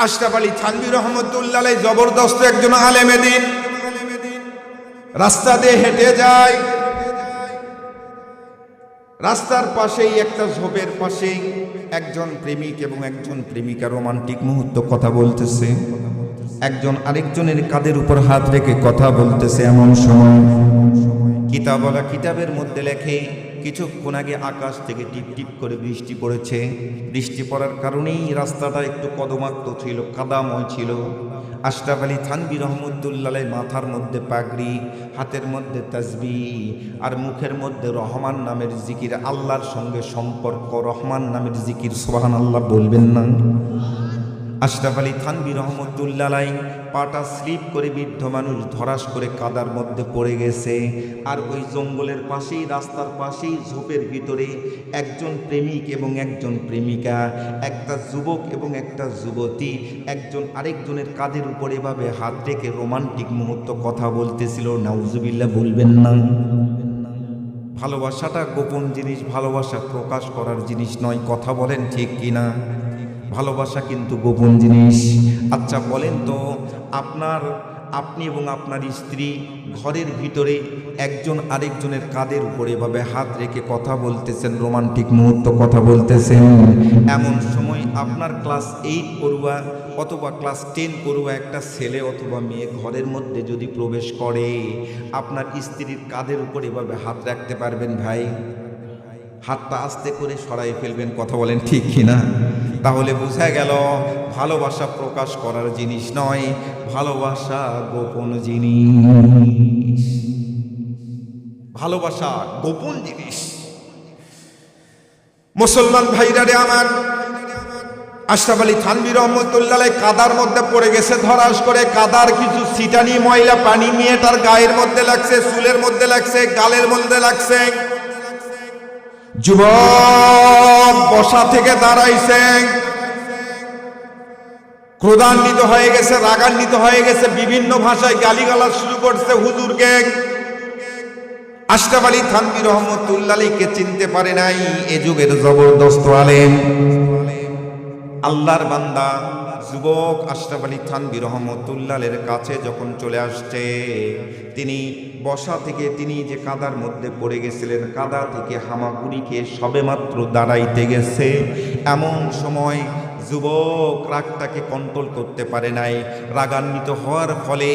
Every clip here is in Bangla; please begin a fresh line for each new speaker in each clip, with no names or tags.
আশরাফ আলী থানভী রহমতুল্লাহ আলাইহি জবরদস্ত একজন আলেমে দ্বীন। রাস্তা দিয়ে হেঁটে যায়, রাস্তার পাশেই একটা ঝোপের পাশেই একজন প্রেমিক এবং একজন প্রেমিকা রোমান্টিক মুহূর্ত কথা বলতেছে। একজন আরেকজনের কাঁধের উপর হাত রেখে কথা বলতেছে। এমন সময় কিতাবওয়ালা কিতাবের মধ্যে লেখে কিছুক্ষণ আগে আকাশ থেকে টিপ টিপ করে বৃষ্টি পড়েছে। বৃষ্টি পড়ার কারণেই রাস্তাটা একটু কদমাক্ত ছিল, কাদাময় ছিল। আশরাফ আলী থানভী রহমতুল্লাহ মাথার মধ্যে পাগড়ি, হাতের মধ্যে তাসবিহ, আর মুখের মধ্যে রহমান নামের জিকির, আল্লাহর সঙ্গে সম্পর্ক, রহমান নামের জিকির। সুবহানাল্লাহ বলবেন না? আশরাফ আলী থানভী রহমতুল্লাহ পাটা স্লিপ করে বৃদ্ধ মানুষ ধরাস করে কাদার মধ্যে পড়ে গেছে। আর ওই জঙ্গলের পাশেই, রাস্তার পাশেই ঝোপের ভিতরে একজন প্রেমিক এবং একজন প্রেমিকা, একটা যুবক এবং একটা যুবতী, একজন আরেকজনের কাঁধের উপরে এভাবে হাত রেখে রোমান্টিক মুহূর্ত কথা বলতেছিল। নাউজুবিল্লাহ বলবেন না? ভালোবাসাটা গোপন জিনিস, ভালোবাসা প্রকাশ করার জিনিস নয়। কথা বলেন ঠিক কিনা? ভালোবাসা কিন্তু গোপন জিনিস। আচ্ছা বলেন তো, আপনি এবং আপনার স্ত্রী ঘরের ভিতরে একজন আরেকজনের কাঁধের উপরে এভাবে হাত রেখে কথা বলতেছেন, রোমান্টিক মুহূর্ত কথা বলতেছেন। এমন সময় আপনার ক্লাস 8 পড়ুয়া অথবা ক্লাস 10 পড়ুয়া একটা ছেলে অথবা মেয়ে ঘরের মধ্যে যদি প্রবেশ করে, আপনার স্ত্রীর কাঁধের উপরে এভাবে হাত রাখতে পারবেন ভাই? হাতটা আস্তে করে সরাই ফেলবেন। কথা বলেন ঠিক কিনা? তাহলে বোঝা গেল ভালোবাসা প্রকাশ করার জিনিস নয়, ভালোবাসা গোপন জিনিস। ভালোবাসা গোপন জিনিস। মুসলমান ভাইরা রে আমার, আশরাফ আলী থানভী রহমতুল্লাহ কাদার মধ্যে পড়ে গেছে ধরাস করে। কাদার কিছু ছিটানি ময়লা পানি মেয়েটার গায়ের মধ্যে লাগছে, চুলের মধ্যে লাগছে, গালের মধ্যে লাগছে। যুবক বসা থেকে দাঁড়াইছে, ক্রোধান্বিত হয়ে গেছে, রাগান্বিত হয়ে গেছে, বিভিন্ন ভাষায় গালিগালাজ শুরু করছে হুজুরকে। আশরাফ আলী থানভী রহমতুল্লাহকে চিনতে পারে নাই এ যুগের জবরদস্ত আলেম, আল্লাহর বান্দা যুবক আশরাফ আলী থানভী রহমতুল্লাহের কাছে যখন চলে আসছে, তিনি বসা থেকে, তিনি যে কাদার মধ্যে পড়ে গেছিলেন, কাদা থেকে হামাগুড়ি খেয়ে সবেমাত্র দাঁড়াইতে গেছে। এমন সময় যুবক রাগটাকে কন্ট্রোল করতে পারে নাই। রাগান্বিত হওয়ার ফলে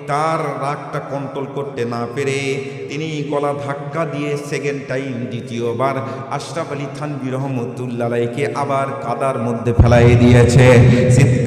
তার রাগটা কন্ট্রোল করতে না পেরে তিনি গলা ধাক্কা দিয়ে সেকেন্ড টাইম, দ্বিতীয়বার আশরাফ আলী থানভী রহমতুল্লাহকে আবার কাদার মধ্যে ফেলাই দিয়েছে।